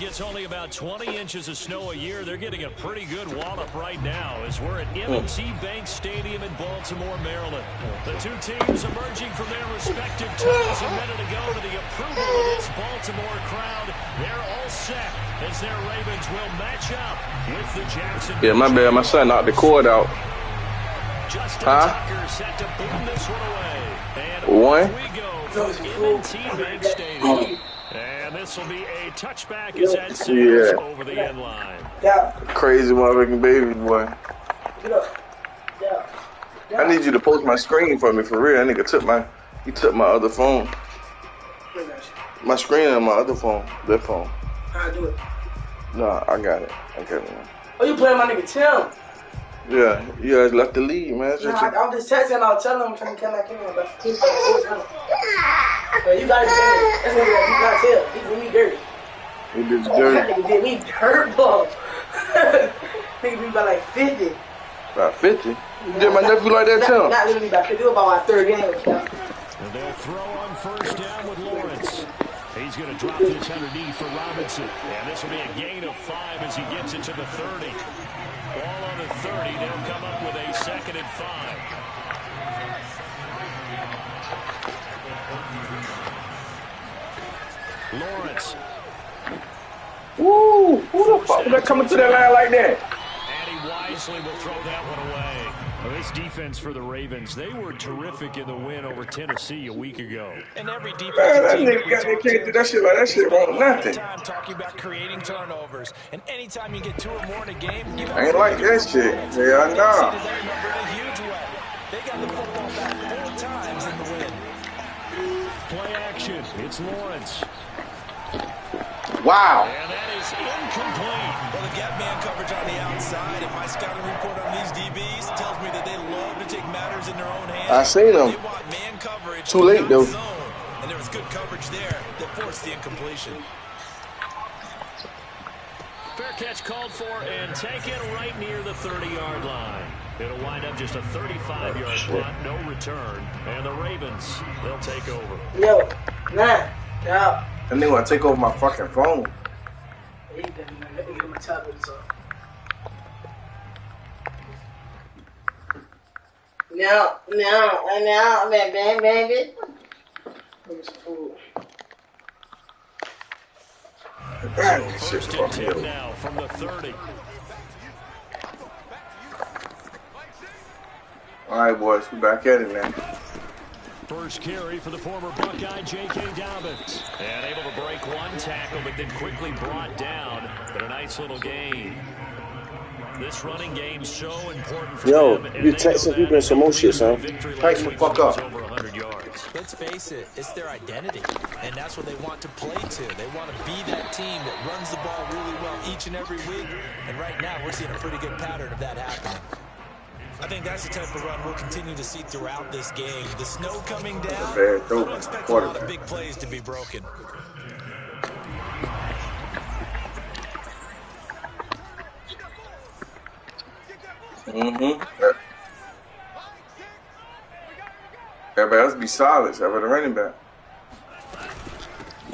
gets only about 20 inches of snow a year. They're getting a pretty good wallop right now as we're at M&T Bank Stadium in Baltimore, Maryland. The two teams emerging from their respective tunnels a minute ago to the approval of this Baltimore crowd. They're all set as their Ravens will match up with the Jacksonville. Yeah, my bad. My son knocked the cord out. Justin Tucker set to boom this one away. And one. Off we go from M&T Bank Stadium. And this will be a touchback as that sails over the end line. Crazy motherfucking baby boy. I need you to post my screen for me for real. That nigga took my other phone. My screen on my other phone. That phone. How I do it? No, I got it. Okay, man. Oh, you playing my nigga Tim? Yeah, you guys left the lead, man. Nah, I'm just texting. I'll tell him I'm trying to come back in. But you got it. That's nigga that you not tell. He did me dirty. He did dirty. That nigga did me dirt ball. Nigga be about like 50. About 50? You did my nephew like that, Tim? Not literally about 50. It was about my third game. And they'll throw on first down with Lawrence. He's going to drop this underneath for Robinson. And this will be a gain of 5 as he gets it to the 30. Ball on the 30. They'll come up with a 2nd and 5. Lawrence. Woo! Who the fuck was that coming to that line like that? And he wisely will throw that one away. Well, this defense for the Ravens, they were terrific in the win over Tennessee a week ago. And every defense that nigga can't do that shit like that shit won't nothing. Talking about creating turnovers, and anytime you get 2 or more in a game, I ain't like that shit. Yeah, I know. They got the football back 4 times in the win. Play action. It's Lawrence. Wow. And that is incomplete. Well, the gap man coverage on the outside, and my scouting report on these DBs tells me that they love to take matters in their own hands. I seen them. They want man coverage. Too late, though. And there was good coverage there that forced the incompletion. Fair catch called for and taken right near the 30-yard line. It'll wind up just a 35-yard punt, no return. And the Ravens, they'll take over. Yo, nah, yeah. That nigga want to take over my fucking phone. Let me get my tablet, so. No, baby. Give me some food. First and 10 now from the 30. All right, boys, we back at it now. First carry for the former Buckeye, J.K. Dobbins. And able to break one tackle, but then quickly brought down. But a nice little gain. This running game so important for them. You texting people in some more shit, son. Thanks the fuck up. Over 100 yards. Let's face it, it's their identity, and that's what they want to play to. They want to be that team that runs the ball really well each and every week. And right now, we're seeing a pretty good pattern of that happening. I think that's the type of run we'll continue to see throughout this game. The snow coming down, I don't expect a lot of big plays to be broken. Everybody else be solid, except for the running back.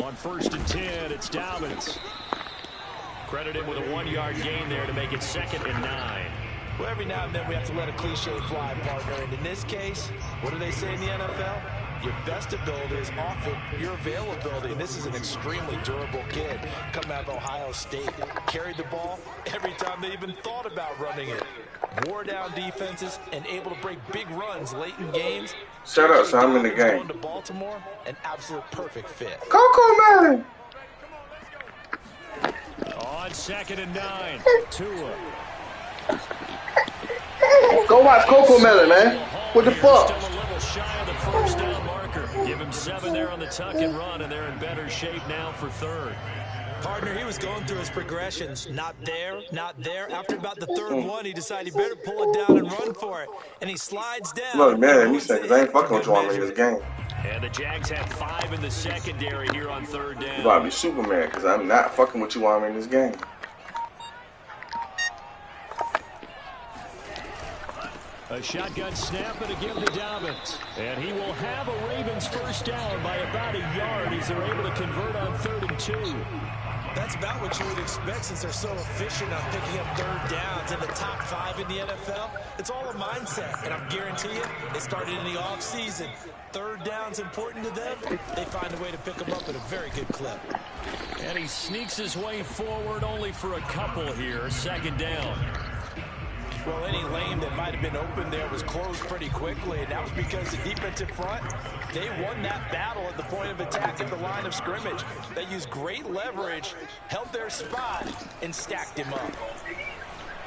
On first and 10, it's Dobbins. Credit him with a 1-yard gain there to make it 2nd and 9. Well, every now and then we have to let a cliche fly, partner. And in this case, what do they say in the NFL? Your best ability is often your availability. And this is an extremely durable kid coming out of Ohio State. Carried the ball every time they even thought about running it. Wore down defenses and able to break big runs late in games. Shut up, son. I'm in the game. Going to Baltimore, an absolute perfect fit. Coco Melon. On 2nd and 9, Tua. Go watch Coco Melon, man. What the fuck? Still a little shy of the first down marker. Give him 7 there on the tuck and run, and they're in better shape now for 3rd. Partner, he was going through his progressions. Not there, not there. After about the 3rd one, he decided he better pull it down and run for it. And he slides down. Look, man, he said, because I ain't fucking with you on in this game. And the Jags have 5 in the secondary here on 3rd down. You gotta be Superman, because I'm not fucking with you while I'm in this game. A shotgun snap and again to Dobbins. And he will have a Ravens first down by about a yard as they're able to convert on 3rd and 2. That's about what you would expect since they're so efficient on picking up third downs in the top 5 in the NFL. It's all a mindset, and I guarantee you, it started in the offseason. Third down's important to them. They find a way to pick them up at a very good clip. And he sneaks his way forward only for a couple here. Second down. Well, any lane that might have been open there was closed pretty quickly, and that was because the defensive front, they won that battle at the point of attack at the line of scrimmage. They used great leverage, held their spot, and stacked him up.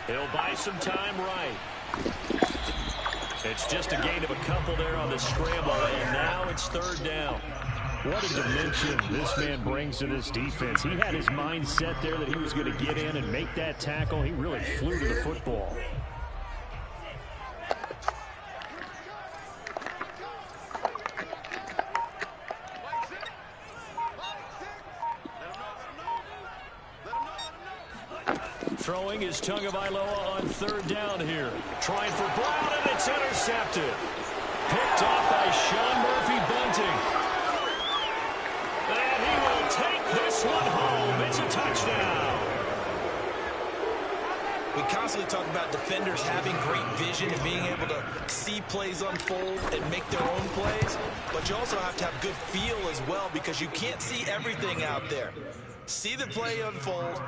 He'll buy some time right. It's just a gain of a couple there on the scramble, and now it's third down. What a dimension this man brings to this defense. He had his mind set there that he was going to get in and make that tackle. He really flew to the football. Throwing is Tagovailoa on third down here. Trying for Brown, and it's intercepted. Picked off by Sean Murphy-Bunting. And he will take this one home. It's a touchdown. We constantly talk about defenders having great vision and being able to see plays unfold and make their own plays. But you also have to have good feel as well because you can't see everything out there. See the play unfold,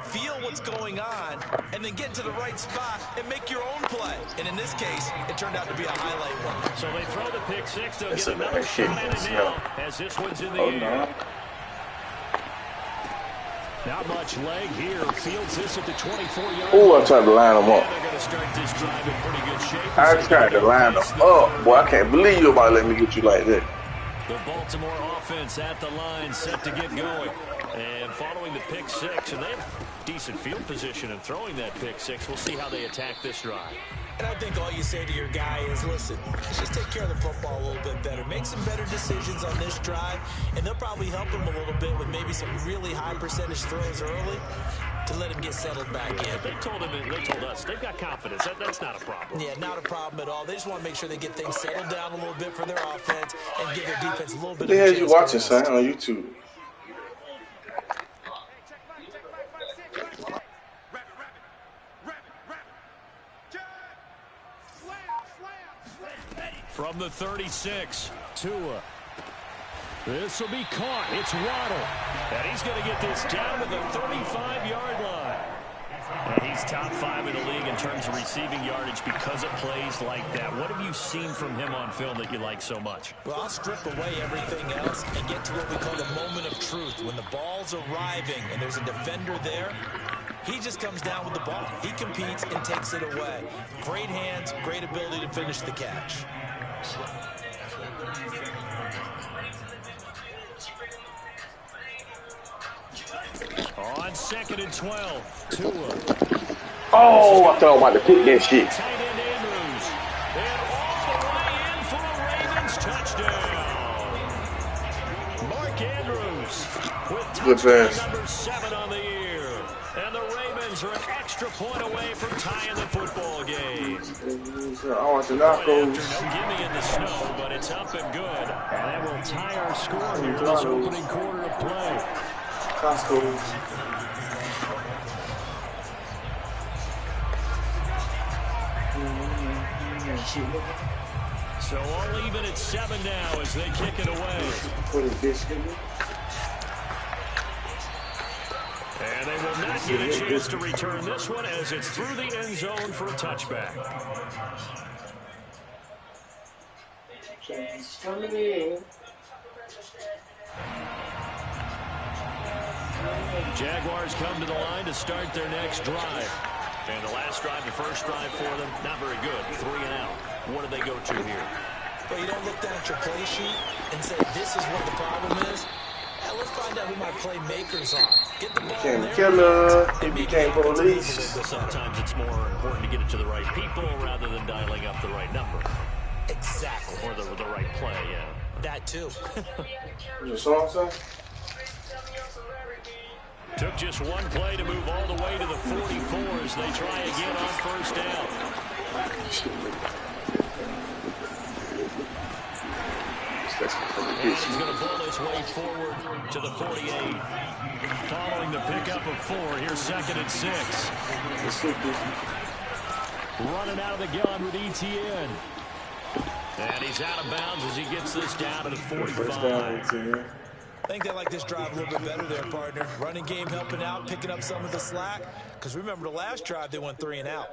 feel what's going on, and then get to the right spot and make your own play. And in this case, it turned out to be a highlight one. So they throw the pick six. They'll get another shot at it now as this one's in the air. Not much leg here. Fields this at the 24-yard line. Oh, I tried to line them up. They're going to start this drive in pretty good shape. I tried to line them up. Boy, I can't believe you about to let me get you like that. The Baltimore offense at the line, set to get going. And following the pick six, and they have decent field position in throwing that pick six. We'll see how they attack this drive. And I think all you say to your guy is, listen, let's just take care of the football a little bit better. Make some better decisions on this drive, and they'll probably help him a little bit with maybe some really high percentage throws early to let him get settled back in. They told us, they've got confidence. That's not a problem. Yeah, not a problem at all. They just want to make sure they get things settled down a little bit for their offense and give their defense a little bit of a chance. What the hell you watching, son, on YouTube? From the 36, Tua. This will be caught. It's Waddle. And he's going to get this down to the 35-yard line. And he's top 5 in the league in terms of receiving yardage because of plays like that. What have you seen from him on film that you like so much? Well, I'll strip away everything else and get to what we call the moment of truth. When the ball's arriving and there's a defender there, he just comes down with the ball. He competes and takes it away. Great hands, great ability to finish the catch. On 2nd and 12, Tua. Oh, I thought I was about to pick that shit. Tight end Andrews. And all the way in for a Ravens touchdown. Mark Andrews with touchdown number 7 on the year. And the Ravens are an extra point away from tying the football game. I want to knock those. No gimme in the snow, but it's up and good. And that will tie our score here in this opening quarter of play. Costco's. So all even at 7 now as they kick it away. And they will not get a chance to return this one as it's through the end zone for a touchback. Jaguars come to the line to start their next drive. And the last drive, the first drive for them, not very good. 3 and out. What do they go to here? Well, you don't look down at your play sheet and say, this is what the problem is. Let's find out who my playmakers are. Get the ball Became killer. He became police. Sometimes it's more important to get it to the right people rather than dialing up the right number. Exactly. Or the right play, yeah. That too. The song, son? Took just one play to move all the way to the 44 as they try again on first down. That's And he's going to pull his way forward to the 48. Following the pickup of 4, here's 2nd and 6. Running out of the gun with ETN. And he's out of bounds as he gets this down to the 45. I think they like this drive a little bit better there, partner. Running game helping out, picking up some of the slack. Because remember, the last drive, they went 3 and out.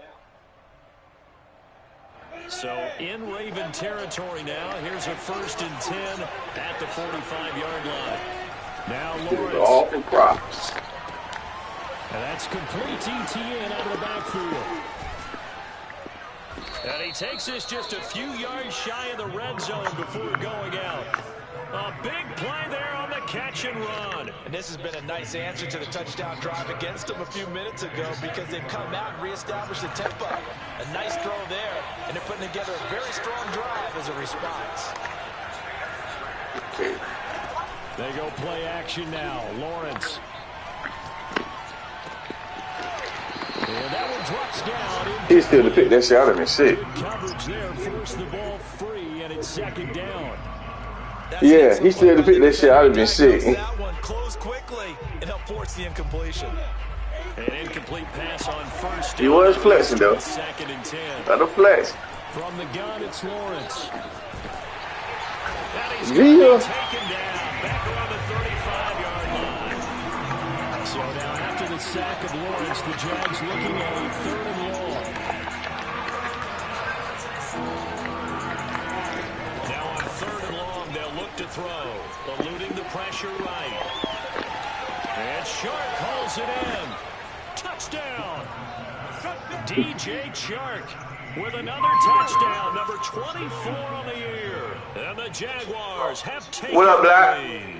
So in Raven territory now. Here's a 1st and 10 at the 45-yard line. Now Lawrence. All for props. And that's complete ETN out of the backfield. And he takes this just a few yards shy of the red zone before going out. A big play there on the catch and run. And this has been a nice answer to the touchdown drive against them a few minutes ago because they've come out and reestablished the tempo. A nice throw there, and they're putting together a very strong drive as a response. Okay. They go play action now. Lawrence. And that one drops down. He still to pick that shit out of me. Shit. Good coverage there. Force the ball free, and it's 2nd down. Yeah, he still to pick that shit out of me. Shit. That one closed quickly and helped force the incompletion. An incomplete pass on 1st. He was flexing though. 2nd and 10. Not a flex. From the gun, it's Lawrence. And he's Yeah. taken down. Back around the 35-yard line. So now after the sack of Lawrence, the Jags looking at a 3rd and long. Now on 3rd and long, they'll look to throw. Eluding the pressure right. And Shark calls it in. Touchdown. DJ Chark with another touchdown, number 24 on the year. And the Jaguars have taken What up, Black? the lead.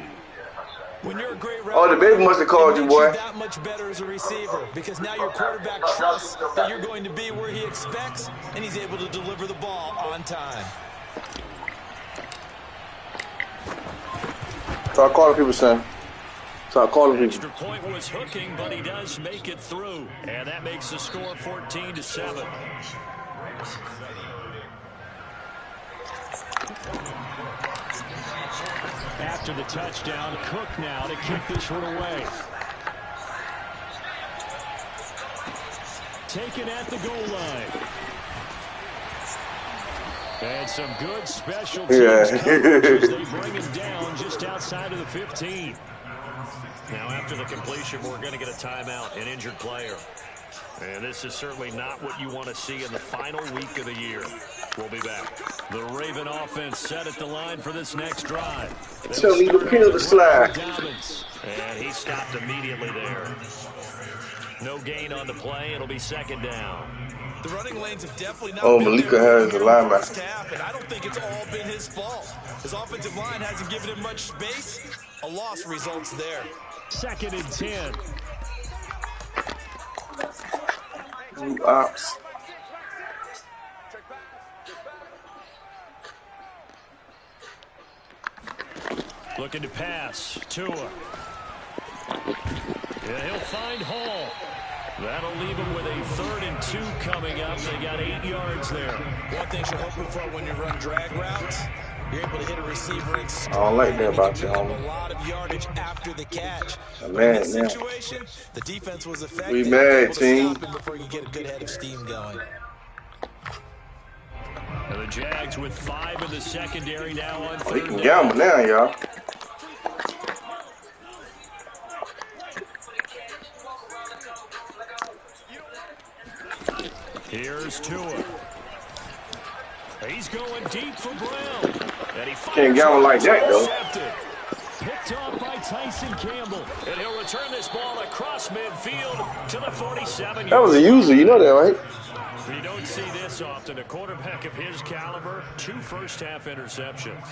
When you're a great Oh, the baby must have called you, boy. that much better as a receiver because now your quarterback trusts that you're going to be where he expects, and he's able to deliver the ball on time. Start calling people, son. Start calling people. Extra point was hooking, but he does make it through. And that makes the score 14-7. After the touchdown, Cook now to kick this one away. Taken at the goal line. And some good special teams coverage as they bring him down just outside of the 15. Now after the completion, we're going to get a timeout, an injured player. And this is certainly not what you want to see in the final week of the year. We'll be back. The Raven offense set at the line for this next drive. Tell me to peel the slide. And he stopped immediately there. No gain on the play. It'll be 2nd down. The running lanes have definitely not Oh, been Malika there has a in the first linebacker. half, and I don't think it's all been his fault. His offensive line hasn't given him much space. A loss results there. 2nd and 10. Ops. Looking to pass. Tua. Yeah, he'll find Hall. That'll leave him with a 3rd and 2 coming up. They got 8 yards there. One thing you're hoping for when you run drag routes, you're able to hit a receiver and I don't like that about you, pick up homie. a lot of yardage after the catch. I'm But in mad this now. situation, the defense was effective. We mad, able to team. stop him before you get a good head of steam going. And the Jags with 5 in the secondary now on Oh, he 3rd can down. gamble now, y'all. Here's Tua. He's going deep for Brown. And he Can't gamble like that, though. intercepted. Picked off by Tyson Campbell. And he'll return this ball across midfield to the 47. That was a user, you know that, right? You don't see this often. A quarterback of his caliber, 2 first-half interceptions.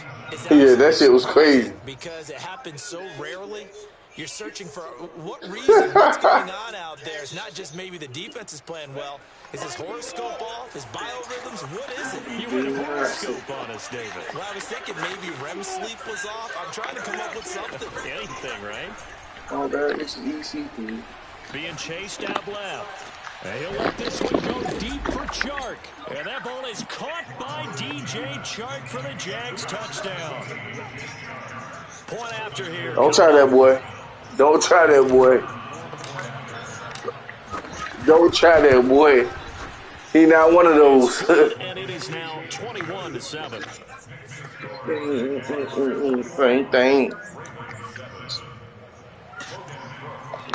Yeah, that shit was crazy. Because it happens so rarely. You're searching for what reason, what's going on out there. It's not just maybe the defense is playing well. Is his horoscope off? His biorhythms? What is it? You went a horoscope on us, David. Well, I was thinking maybe REM sleep was off. I'm trying to come up with something. Anything, right? Oh, that is easy. Being chased out left. And he'll let this one go deep for Chark. And that ball is caught by DJ Chark for the Jags touchdown. Point after here. Don't try that, boy. Don't try that, boy. Don't try that, boy. He not one of those. And it is now 21-7. Same thing.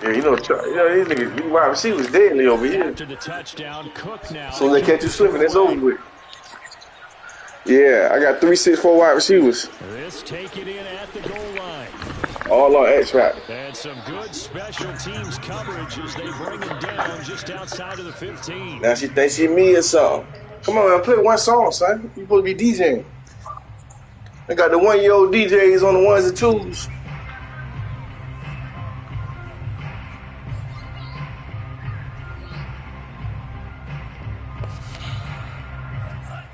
Yeah, these niggas, these wide receivers deadly over here. After the touchdown, Cook now. So they catch you slipping, it's over with. Yeah, I got 3, 6, 4 wide receivers. This take it in at the goal line. All on X-Factor. And some good special teams coverage as they bring him down just outside of the 15. Now she thinks she me or something. Come on, man, play one song, son. You supposed to be DJing. They got the 1-year-old DJs on the 1s and 2s.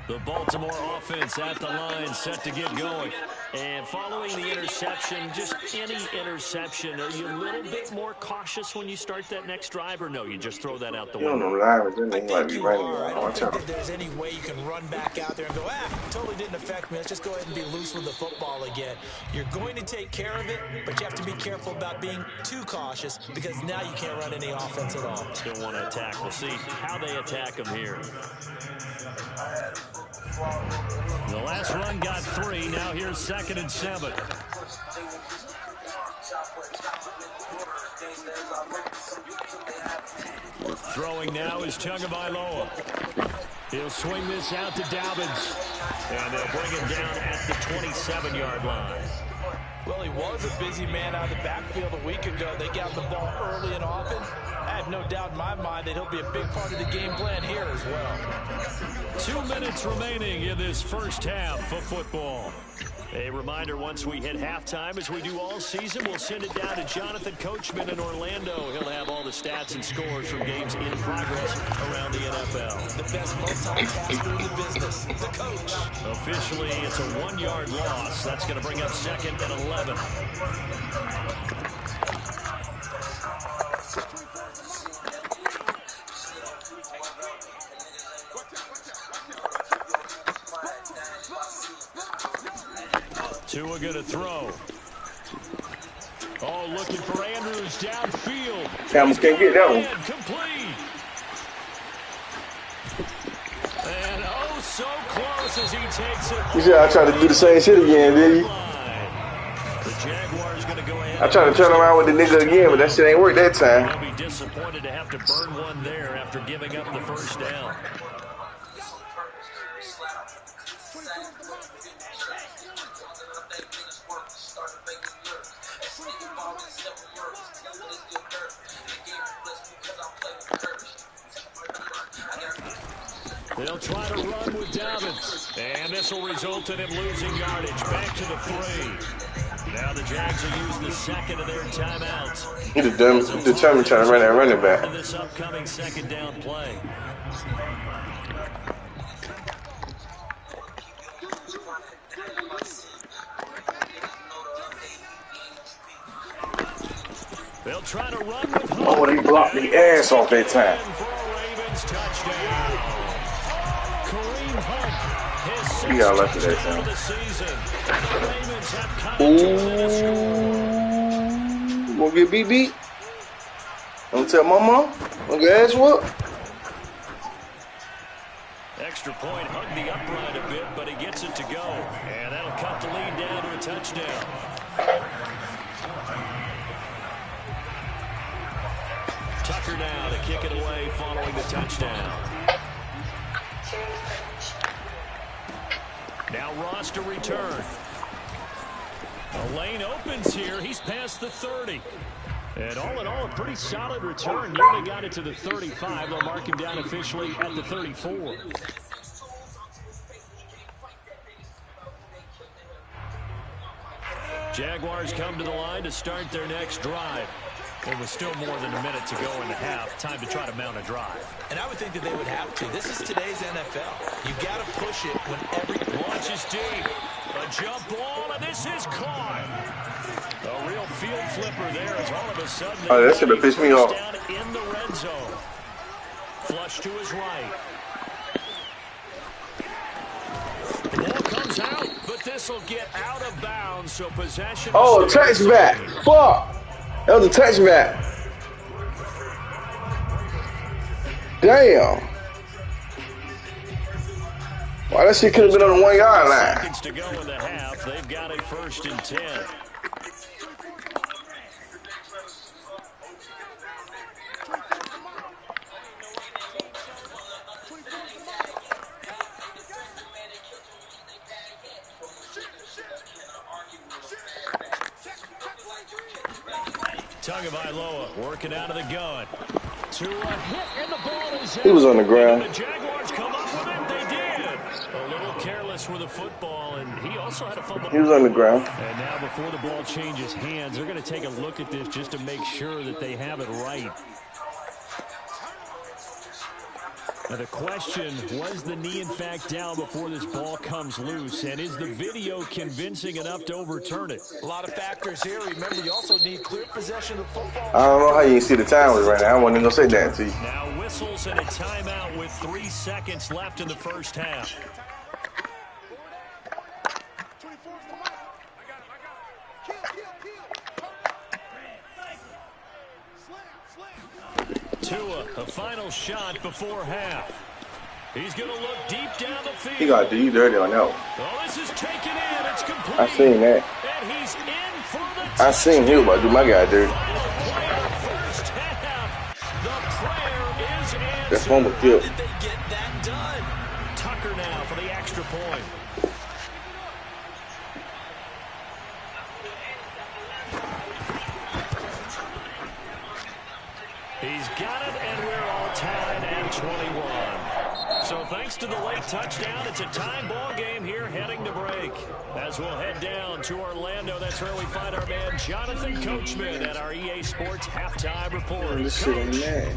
The Baltimore offense at the line, set to get going. And following the interception, just any interception, are you a little bit more cautious when you start that next drive, or no, you just throw that out the window? You don't know live, then I they might think be you running. are. I don't think that there's any way you can run back out there and go, totally didn't affect me. Let's just go ahead and be loose with the football again. You're going to take care of it, but you have to be careful about being too cautious because now you can't run any offense at all. Don't want to attack. We'll see how they attack them here. The last run got 3. Now here's 2nd and 7. Throwing now is Tagovailoa. He'll swing this out to Dobbins. And they'll bring him down at the 27-yard line. Well, he was a busy man out of the backfield a week ago. They got the ball early and often. I have no doubt in my mind that he'll be a big part of the game plan here as well. 2 minutes remaining in this first half of football. A reminder, once we hit halftime, as we do all season, we'll send it down to Jonathan Coachman in Orlando. He'll have all the stats and scores from games in progress around the NFL. The best multitasker in the business, the coach. Officially, it's a 1-yard loss. That's going to bring up 2nd and 11. Tua going to throw. Oh, looking for Andrews downfield. Campbell can't get that one. Complete. And oh, so close as he takes it. You said I tried to do the same shit again, did you? The Jaguars going to go ahead. I tried to turn around with the nigga again, but that shit ain't work that time. They'll be disappointed to have to burn one there after giving up the first down. They'll try to run with Dobbins. And this will result in him losing yardage. Back to the 3. Now the Jags will use the 2nd of their timeouts. He's determined trying to run that running back. This upcoming 2nd down play. They'll try to run with Hunt. Oh, they blocked the ass off that time. He got left of that time. Ooh. Gonna get beat? Don't tell mama. Gonna get ass whooped? Extra point, hugged the upright a bit, but he gets it to go. And that'll cut the lead down to a touchdown. Tucker now to kick it away following the touchdown. Now Ross to return. The lane opens here. He's past the 30. And all in all, a pretty solid return. Nearly got it to the 35. They'll mark him down officially at the 34. Jaguars come to the line to start their next drive. There was still more than a minute to go in the half. Time to try to mount a drive. And I would think that they would have to. This is today's NFL. You got to push it when every launch is deep. A jump ball, and this is caught. A real field flipper there as all of a sudden. Oh, that's going to piss me off. Down in the red zone. Flush to his right. The ball comes out, but this will get out of bounds, so possession. Oh, touchback. Fuck. That was a touchback. Damn. Why that shit could have been on the 1 yard line. Seconds to go in the half. They've got a 1st and 10. Tagovailoa working out of the gun. To a hit, and the ball is He was on the ground. The Jaguars come up with it. They did. A little careless with the football, and he also had a fumble. He was on the ground. And now before the ball changes hands, they're going to take a look at this just to make sure that they have it right. Now the question, was the knee in fact down before this ball comes loose? And is the video convincing enough to overturn it? A lot of factors here. Remember, you also need clear possession of the football. I don't know how you see the time was right now. I wasn't even going to say that to you. Now whistles and a timeout with 3 seconds left in the first half. Tua, a final shot before half. He's going to look deep down the field. He got to do you dirty on that one. Oh, this is taken in. It's complete. I seen that. And he's in for the I seen he was about to do my guy dirty. first half. The prayer is answered. That fumble killed. How did they get that done? Tucker now for the extra point. He's got it, and we're all tied at 21. So thanks to the late touchdown, it's a tie ball game here heading to break. As we'll head down to Orlando, that's where we find our man Jonathan Coachman at our EA Sports Halftime Report. This shit ain't mad.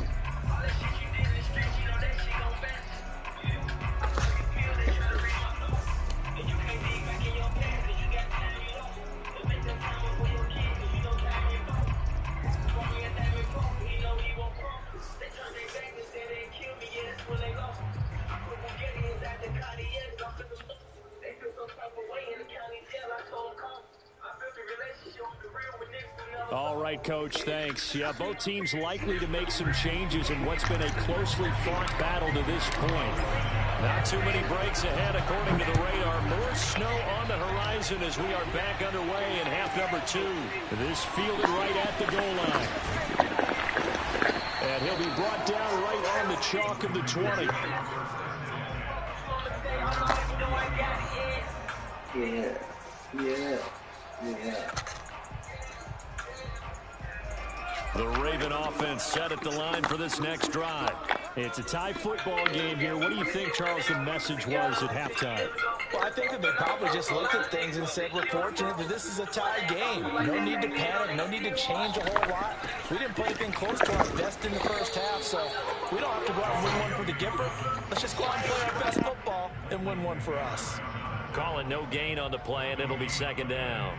All right, Coach, thanks. Yeah, both teams likely to make some changes in what's been a closely fought battle to this point. Not too many breaks ahead, according to the radar. More snow on the horizon as we are back underway in half number 2. This fielded right at the goal line. And he'll be brought down right on the chalk of the 20. Yeah. The Raven offense set at the line for this next drive. It's a tie football game here. What do you think, Charles, the message was at halftime? Well, I think that they probably just looked at things and said, we're fortunate that this is a tie game. No need to panic. No need to change a whole lot. We didn't play anything close to our best in the first half, so we don't have to go out and win one for the Gipper. Let's just go out and play our best football and win one for us. Calling no gain on the play, and it'll be second down.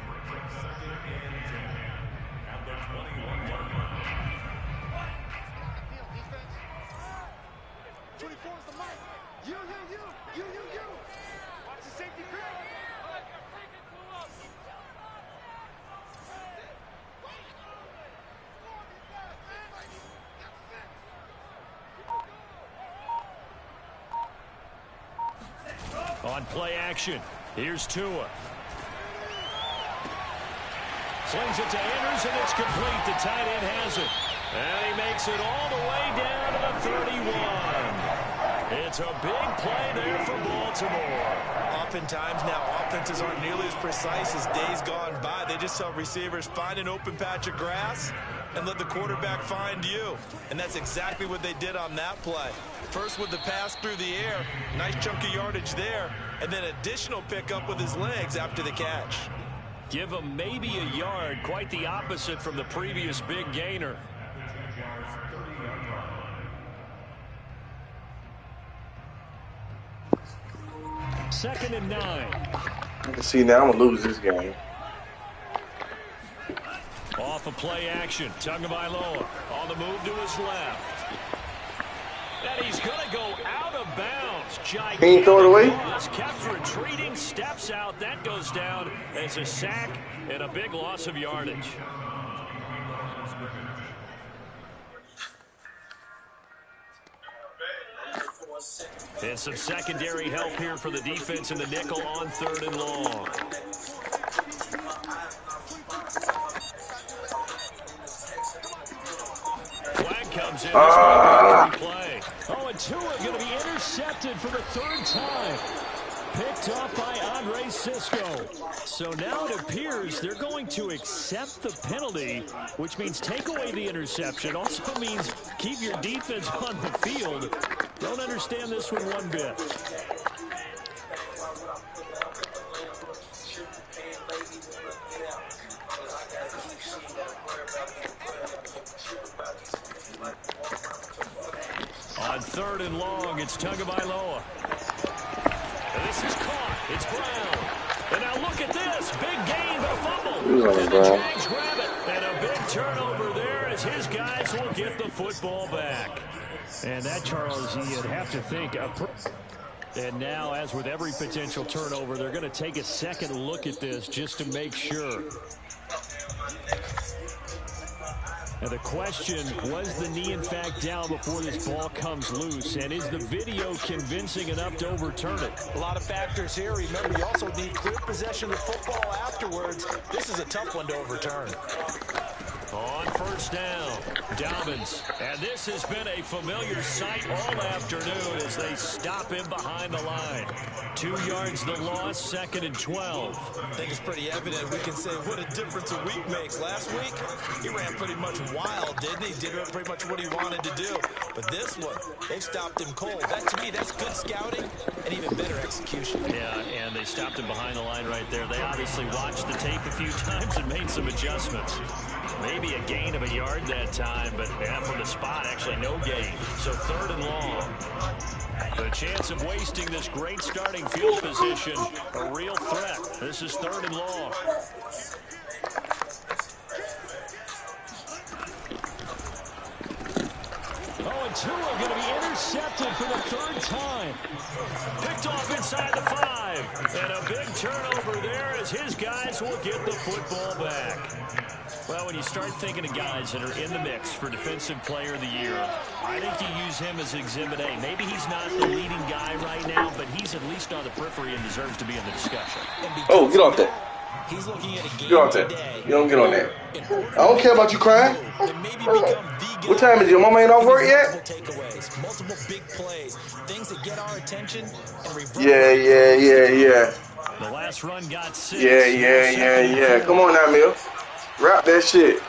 On play action, here's Tua. Slings it to Andrews, and it's complete. The tight end has it. And he makes it all the way down to the 31. It's a big play there for Baltimore. Oftentimes now, offenses aren't nearly as precise as days gone by. They just saw receivers find an open patch of grass and let the quarterback find you. And that's exactly what they did on that play. First with the pass through the air, nice chunk of yardage there, and then additional pickup with his legs after the catch. Give him maybe a yard, quite the opposite from the previous big gainer. Second and 9. I can see now I'm going to lose this game. Off of play action, Tagovailoa on the move to his left. And he's going to go out of bounds. He ain't throw it away? Kept retreating, steps out. That goes down as a sack and a big loss of yardage. And some secondary help here for the defense in the nickel on 3rd and long. Flag comes in. Play. Oh, and Tua going to be intercepted for the 3rd time. Picked off by Andre Sisco. So now it appears they're going to accept the penalty, which means take away the interception. Also means keep your defense on the field. Don't understand this one bit. On 3rd and long, it's Tagovailoa. This is caught. It's Brown. And now look at this. Big gain, but a fumble. And the Jags grab it. And a big turnover there as his guys will get the football back. And that, Charles, you'd have to think. And now, as with every potential turnover, they're going to take a second look at this just to make sure. Now the question, was the knee in fact down before this ball comes loose? And is the video convincing enough to overturn it? A lot of factors here. Remember, you also need clear possession of the football afterwards. This is a tough one to overturn. On 1st down, Dobbins. And this has been a familiar sight all afternoon as they stop him behind the line. 2 yards the loss, 2nd and 12. I think it's pretty evident. We can say what a difference a week makes. Last week, he ran pretty much wild, didn't he? Did pretty much what he wanted to do. But this one, they stopped him cold. That, to me, that's good scouting and even better execution. Yeah, and they stopped him behind the line right there. They obviously watched the tape a few times and made some adjustments. Maybe a gain of a yard that time, but yeah, from the spot, actually no gain. So 3rd and long. The chance of wasting this great starting field position, a real threat. This is 3rd and long. Oh, and Tua going to be intercepted for the 3rd time. Picked off inside the 5. And a big turnover there as his guys will get the football back. Well, when you start thinking of guys that are in the mix for Defensive Player of the Year, I think you use him as Exhibit A. Maybe he's not the leading guy right now, but he's at least on the periphery and deserves to be in the discussion. Oh, get off that. He's looking at a game get off that. You don't get on that. I don't care about you crying. What time is your mama ain't off work yet? Multiple big plays, things that get our attention and Yeah. The last run got 6. Yeah. Come on now, Mill. Wrap that shit.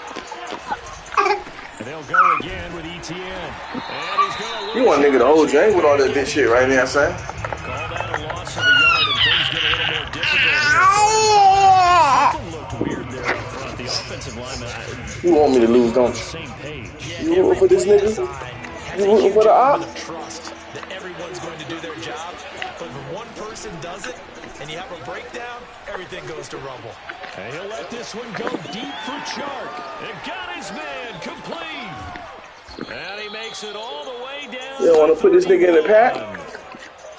And they'll go again with Etienne. And he's going to you want a nigga to hold you. I ain't with all that bitch shit right now, son. Call that a loss of a yard, and things get a little more difficult here. Something looked weird there up front. The offensive lineman. You want me to lose, don't you? Same page. You rooting for this nigga? You rooting for the op? Trust that everyone's going to do their job, but if one person does it and you have a breakdown, everything goes to rumble. And he'll let this one go deep for Chark. And got his man complete. And he makes it all the way down. You don't want to put this nigga in the pack?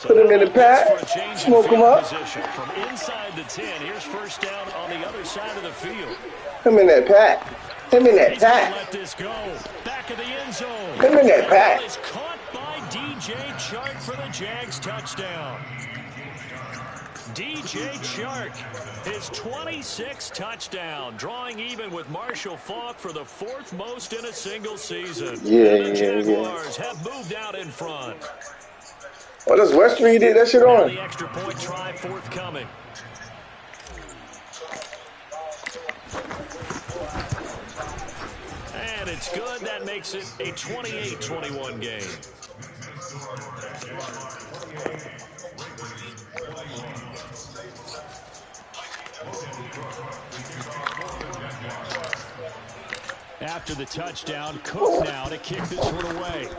Put him in the pack. Smoke him up. From inside the 10, here's 1st down on the other side of the field. Him in that pack. Him in that pack. Let this go. Back of the end zone. Him in that pack. It's caught by DJ Chark for the Jags touchdown. DJ Chark, his 26th touchdown, drawing even with Marshall Faulk for the 4th most in a single season. The Jaguars have moved out in front. Oh, that's Western you did that shit on. The extra point try forthcoming. And it's good. That makes it a 28-21 game. After the touchdown, Cook now to kick this one away.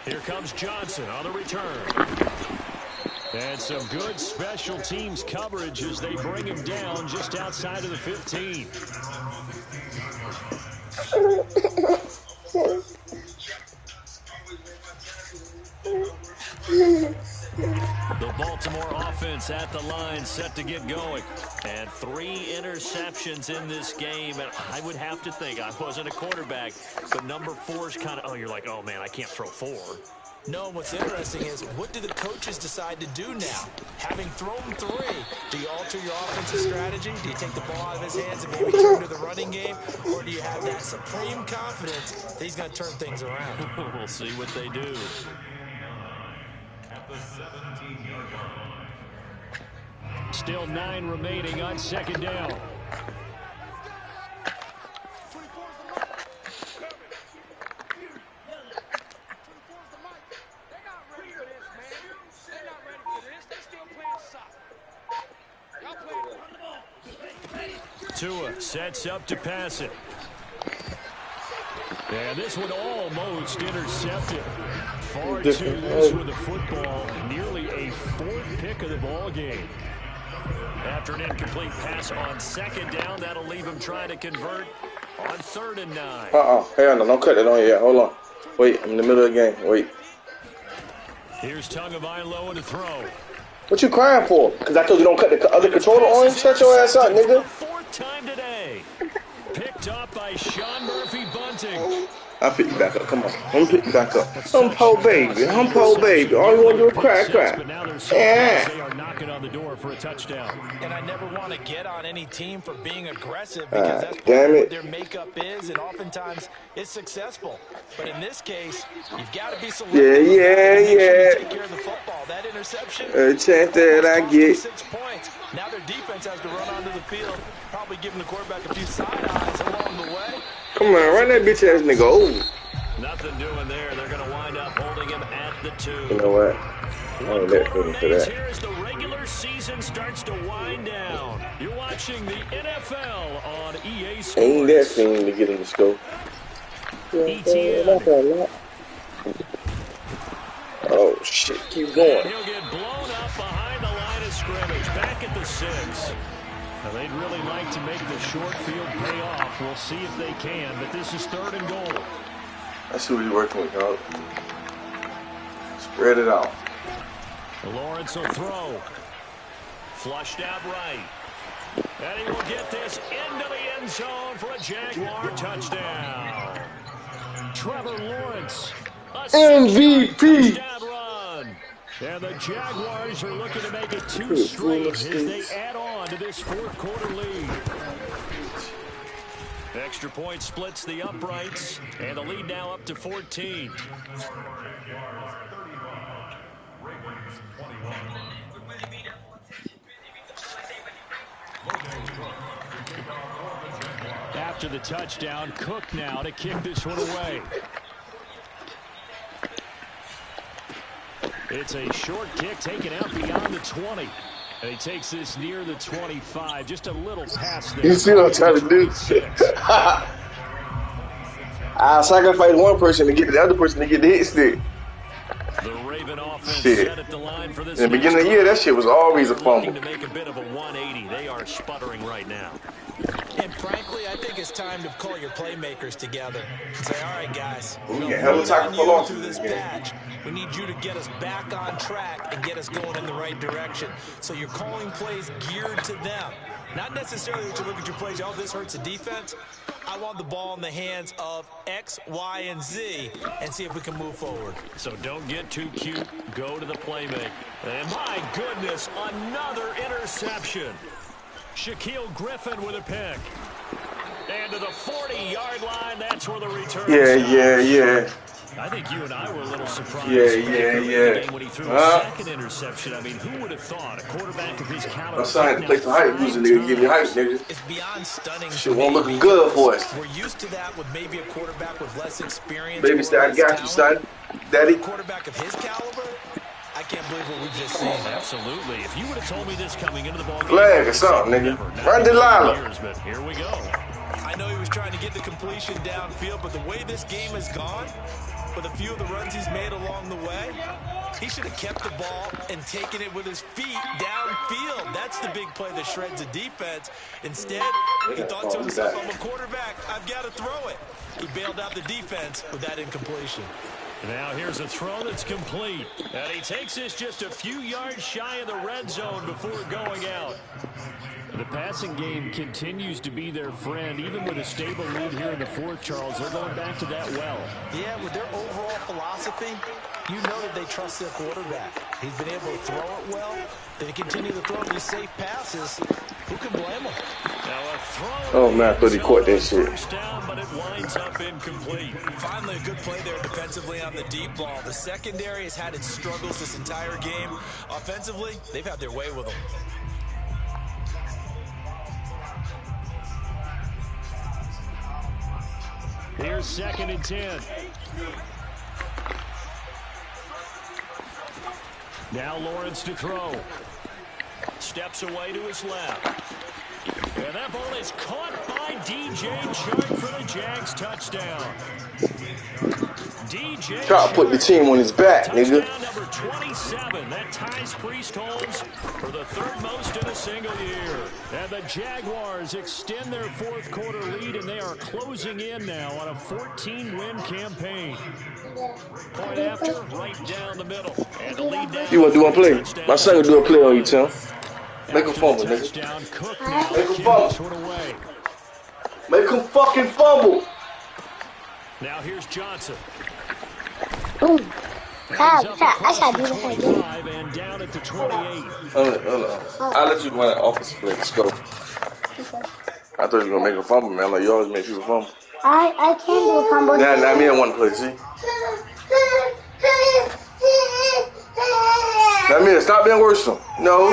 Here comes Johnson on the return. And some good special teams coverage as they bring him down just outside of the 15. Baltimore offense at the line, set to get going. And 3 interceptions in this game. And I would have to think, I wasn't a quarterback, but number 4 is kind of, you're like, oh, man, I can't throw 4. No, what's interesting is, what do the coaches decide to do now? Having thrown 3, do you alter your offensive strategy? Do you take the ball out of his hands and maybe turn to the running game? Or do you have that supreme confidence that he's going to turn things around? We'll see what they do. At the 17-yard line. Still 9 remaining on second down. Tua sets up to pass it. And this one almost intercepted. Far too loose with the football. Nearly a 4th pick of the ball game. After an incomplete pass on second down, that'll leave him trying to convert on 3rd and 9. Hell no, don't cut that on yet. Hold on. Wait, I'm in the middle of the game. Wait. Here's Tagovailoa to throw. What you crying for? Because I told you don't cut the other controller on? Shut your ass up, nigga. 4th time today. Picked up by Sean Murphy Bunting. I'll pick you back up. Come on. Let me pick you back up. Humpo baby. Humpo baby. All you want to do is cry. But now they're so close, they are knocking on the door for a touchdown. And I never want to get on any team for being aggressive, because that's damn it. what their makeup is, and oftentimes it's successful. But in this case, you've got to be selective. Yeah. Take care of the football. That interception. Chance that I get. 6 points. Now their defense has to run onto the field, probably giving the quarterback a few side eyes along the way. Come on, run that bitch ass nigga over. Nothing doing there. They're going to wind up holding him at the 2. You know what? I ain't that feeling for that. Here as the regular season starts to wind down. You're watching the NFL on EA Sports. Ain't that feeling to get in the scope. ETN. Oh shit, keep going. He'll get blown up behind the line of scrimmage. Back at the 6. Now, they'd really like to make the short field pay off. We'll see if they can, but this is 3rd and goal. I see what you're working with, dog. Spread it out. Lawrence will throw. Flushed out right. And he will get this into the end zone for a Jaguar touchdown. Trevor Lawrence. MVP. Touchdown run. And the Jaguars are looking to make it 2 straight as they add on to this 4th quarter lead. Extra point splits the uprights, and the lead now up to 14. After the touchdown, Cook now to kick this one away. It's a short kick taken out beyond the 20. And he takes this near the 25. Just a little past there. You see what I'm trying to do? I'll sacrifice one person to get the other person to get the hit stick. The Raven offense set at the line for this. In the beginning of the year, that shit was always a fumble. To make a bit of a 180. They are sputtering right now. And frankly, I think it's time to call your playmakers together and say, all right, guys, we're going to through this patch. We need you to get us back on track and get us going in the right direction. So you're calling plays geared to them. Not necessarily that you look at your plays, oh, this hurts the defense. I want the ball in the hands of X, Y, and Z and see if we can move forward. So don't get too cute. Go to the playmaker. And my goodness, another interception. Shaquille Griffin with a pick. And to the 40-yard line, that's where the return Yeah. I think you and I were a little surprised. Yeah. When he threw a second interception. I mean, who would have thought a quarterback of his caliber? I'm sorry to play some hype music, nigga. Give me hype, nigga. It's beyond stunning. Shit won't look good for us. We're used to that with maybe a quarterback with less experience. Baby, I got you, son. Daddy. A quarterback of his caliber? I can't believe what we've just seen. Absolutely. If you would have told me this coming into the ball game, flag or something, nigga. Run Delilah. But here we go. I know he was trying to get the completion downfield, but the way this game has gone, with a few of the runs he's made along the way, he should have kept the ball and taken it with his feet downfield. That's the big play that shreds the defense. Instead, he thought to himself, I'm a quarterback. I've got to throw it. He bailed out the defense with that incompletion. Now here's a throw that's complete. And he takes this just a few yards shy of the red zone before going out. The passing game continues to be their friend. Even with a stable lead here in the fourth, Charles, they're going back to that well. Yeah, with their overall philosophy, you know that they trust their quarterback. He's been able to throw it well. They continue to throw these safe passes. Who can blame them? Now a throw. Oh man, I thought he caught that shit. First down, but it winds up incomplete. Finally, a good play there defensively on the deep ball. The secondary has had its struggles this entire game. Offensively, they've had their way with them. Here's 2nd and 10. Now Lawrence to throw. Steps away to his left. And that ball is caught by DJ Chark for the Jags touchdown. DJ Try to put the team on his back, nigga. Touchdown number 27. That ties Priest-Holmes for the 3rd most in a single year. And the Jaguars extend their fourth quarter lead, and they are closing in now on a 14-win campaign. Point after, right down the middle. And the lead down. You want to do one play? My son will do a play on you, Tim. Make him fumble, nigga. Touchdown, Cook now. Make him fumble. Make him fucking fumble. Now here's Johnson. Ooh. I shall do this again. And down at the 28. Hold on. I'll let you run an office play. Let's go. I thought you were going to make a fumble, man. Like you always make people fumble. I can do a fumble. Nah, me and one play, see? Now, me, stop being worrisome. No.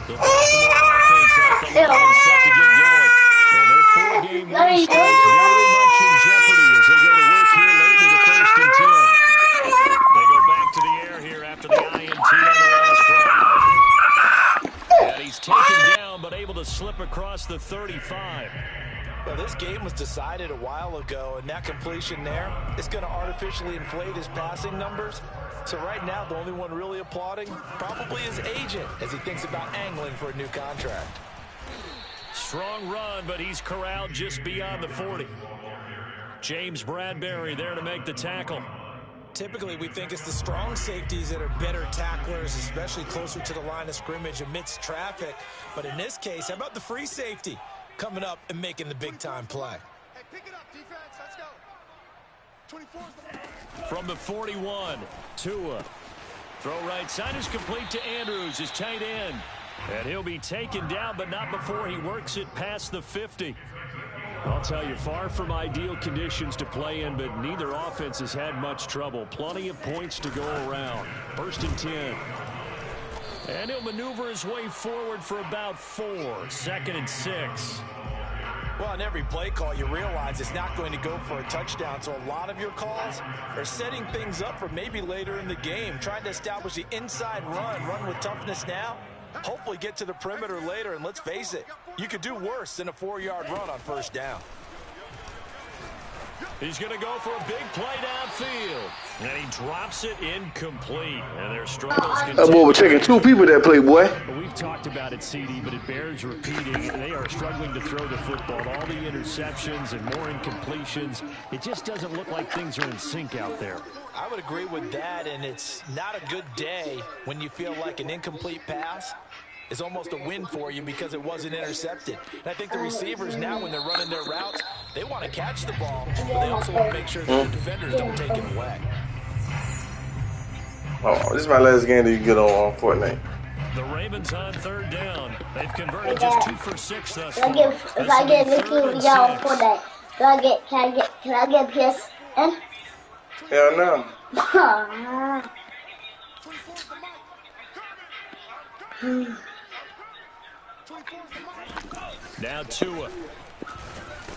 The Baltimore offense at the line set to get going. And their 4-game win streak very much in jeopardy as they go to work here late in the 1st and 10. They go back to the air here after the INT on the last drive. And he's taken down but able to slip across the 35. Well, this game was decided a while ago, and that completion there is going to artificially inflate his passing numbers. So right now, the only one really applauding probably his agent as he thinks about angling for a new contract. Strong run, but he's corralled just beyond the 40. James Bradbury there to make the tackle. Typically, we think it's the strong safeties that are better tacklers, especially closer to the line of scrimmage amidst traffic. But in this case, how about the free safety coming up and making the big-time play? Hey, pick it up, defense. Let's go. 24's the... From the 41, Tua. Throw right side is complete to Andrews, his tight end. And he'll be taken down, but not before he works it past the 50. I'll tell you, far from ideal conditions to play in, but neither offense has had much trouble. Plenty of points to go around. 1st and 10. And he'll maneuver his way forward for about 4. 2nd and 6. Well, on every play call, you realize it's not going to go for a touchdown, so a lot of your calls are setting things up for maybe later in the game, trying to establish the inside run with toughness now, hopefully get to the perimeter later, and let's face it, you could do worse than a 4-yard run on 1st down. He's going to go for a big play downfield. And he drops it incomplete. And their struggles continue. That boy was taking 2 people that play, boy. Well, we've talked about it, CD, but it bears repeating. They are struggling to throw the football. All the interceptions and more incompletions. It just doesn't look like things are in sync out there. I would agree with that, and it's not a good day when you feel like an incomplete pass is almost a win for you because it wasn't intercepted. And I think the receivers now, when they're running their routes, they want to catch the ball, but they also want to make sure that the defenders don't take it away. Oh, this is my last game that you get on Fortnite. The Ravens on 3rd down. They've converted just 2 for 6 thus far. If I get Mickey, we got on Fortnite. Can I get PSN? Hell no. Now Tua.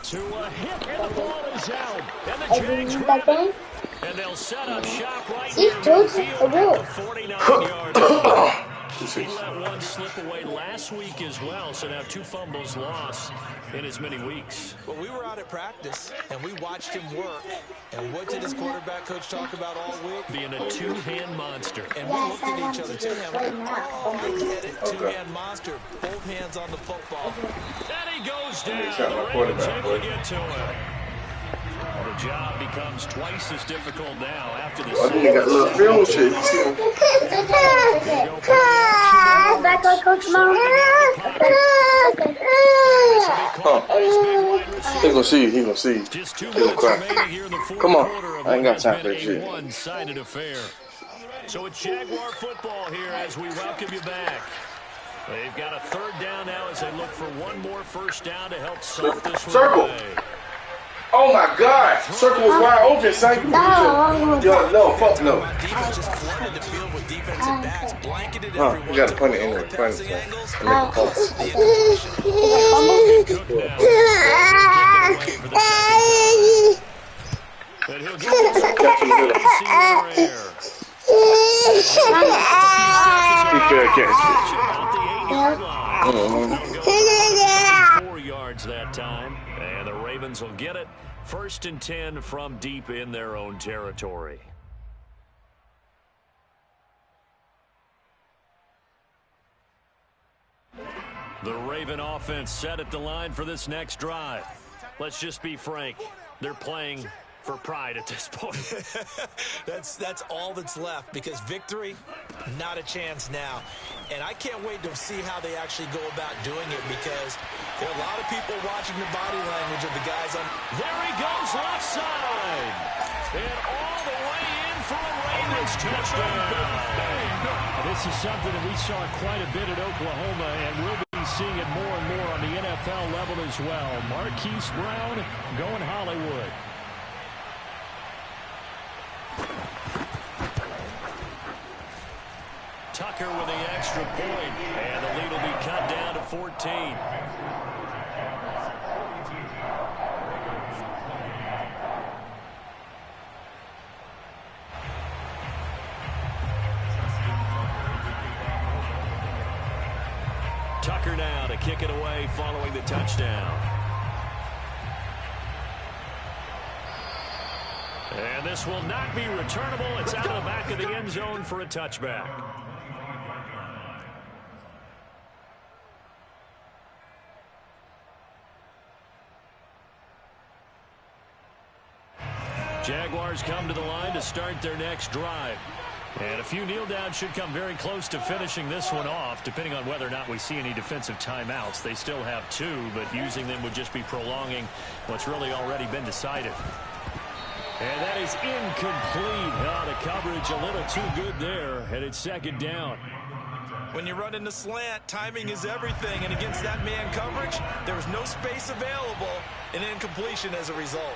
Tua hit, and the ball is out. And the Jags grab it. And they'll set up shop right here in the field at the 49-yard line. He let one slip away last week as well, so now 2 fumbles lost in as many weeks. Well, we were out at practice, and we watched him work. And what did his quarterback coach talk about all week? Being a 2-hand monster. And we looked at each other, oh, I get it, 2-hand monster, both hands on the football. And he goes down. The Ravens able to get to him. The job becomes twice as difficult now after the I think they got a little film shit. You see him? Back on Coach Mo. He gonna see you. He gonna see you. Just 2 He gonna minutes cry. remaining here in the fourth Come on. quarter of I ain't what got has time for been that a shit. one-sided affair. So it's Jaguar football here as we welcome you back. They've got a third down now as they look for one more first down to help solve this one Circle. away. Oh my God! Circle was wide open, son. Yo, no, fuck no. Defense just flooded the field with defensive backs, blanketed everyone. You gotta punt it anyway. Punt it. Make a pulse. Cook now. For the second time. But he'll get this one in the air. He fair catch. About the 8-yard line. 4 yards that time. And the Ravens will get it. 1st and 10 from deep in their own territory. The Raven offense set at the line for this next drive. Let's just be frank. They're playing for pride at this point. That's all that's left, because victory, not a chance now. And I can't wait to see how they actually go about doing it, because there are a lot of people watching the body language of the guys on. There he goes, left side. And all the way in for a Ravens touchdown. This is something that we saw quite a bit at Oklahoma, and we'll be seeing it more and more on the NFL level as well. Marquise Brown going Hollywood. Tucker with the extra point, and the lead will be cut down to 14. Tucker now to kick it away following the touchdown. And this will not be returnable. It's out of the back of the end zone for a touchback. Jaguars come to the line to start their next drive. And a few kneel downs should come very close to finishing this one off, depending on whether or not we see any defensive timeouts. They still have 2, but using them would just be prolonging what's really already been decided. And that is incomplete. The coverage a little too good there, and it's 2nd down. When you run in the slant, timing is everything, and against that man coverage, there was no space available, and incompletion as a result.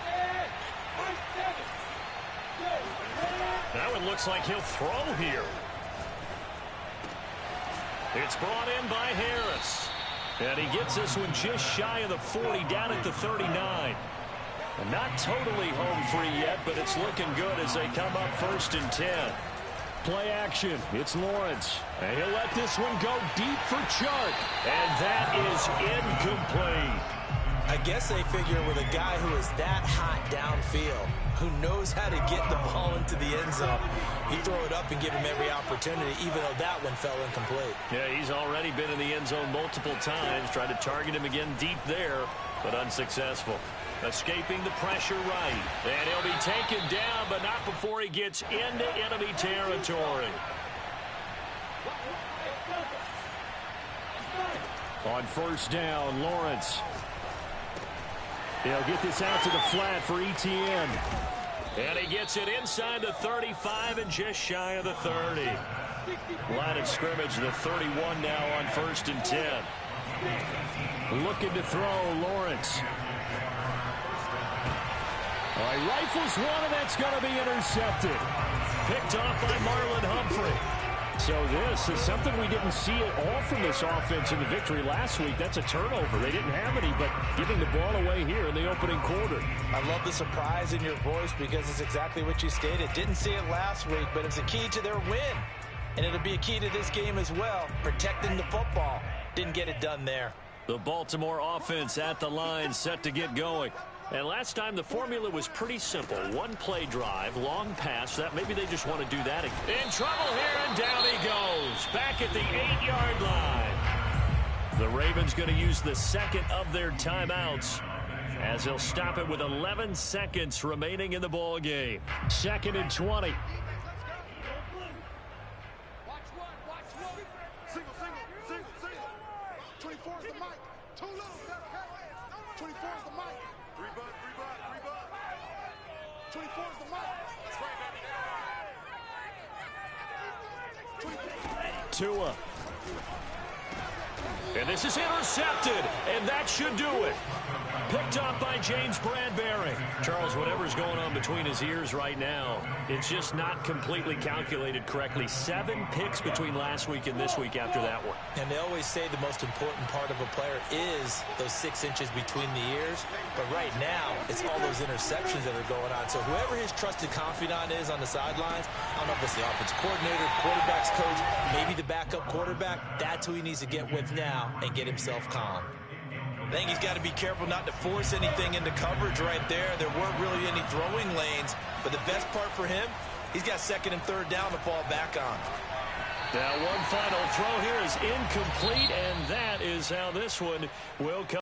That one looks like he'll throw here. It's brought in by Harris. And he gets this one just shy of the 40, down at the 39. And not totally home free yet, but it's looking good as they come up 1st and 10. Play action. It's Lawrence. And he'll let this one go deep for Chark. And that is incomplete. I guess they figure with a guy who is that hot downfield, who knows how to get the ball into the end zone, you throw it up and give him every opportunity, even though that one fell incomplete. Yeah, he's already been in the end zone multiple times. Tried to target him again deep there, but unsuccessful. Escaping the pressure right. And he'll be taken down, but not before he gets into enemy territory. On 1st down, Lawrence. He'll get this out to the flat for Etienne. And he gets it inside the 35 and just shy of the 30. Line of scrimmage, the 31 now on 1st and 10. Looking to throw, Lawrence. All right, rifles one, and that's going to be intercepted. Picked off by Marlon Humphrey. So this is something we didn't see at all from this offense in the victory last week. That's a turnover. They didn't have any, but giving the ball away here in the opening quarter. I love the surprise in your voice, because it's exactly what you stated. Didn't see it last week, but it's a key to their win. And it'll be a key to this game as well, protecting the football. Didn't get it done there. The Baltimore offense at the line, set to get going. And last time the formula was pretty simple. One play drive, long pass. That maybe they just want to do that again. In trouble here, and down he goes. Back at the 8-yard line. The Ravens going to use the 2nd of their timeouts as he'll stop it with 11 seconds remaining in the ball game. 2nd and 20. Watch one. Single. 24 is the mic. Too little. 24 is the mic. 3 bucks. 24 is the mic. That's right, baby. Tua. And this is intercepted, and that should do it. Picked up by James Bradbury. Charles, whatever's going on between his ears right now, it's just not completely calculated correctly. 7 picks between last week and this week after that one. And they always say the most important part of a player is those 6 inches between the ears. But right now, it's all those interceptions that are going on. So whoever his trusted confidant is on the sidelines, I don't know if it's the offensive coordinator, quarterback's coach, maybe the backup quarterback, that's who he needs to get with now and get himself calm. I think he's got to be careful not to force anything into coverage right there. There weren't really any throwing lanes, but the best part for him, he's got 2nd and 3rd down to fall back on. Now one final throw here is incomplete, and that is how this one will come.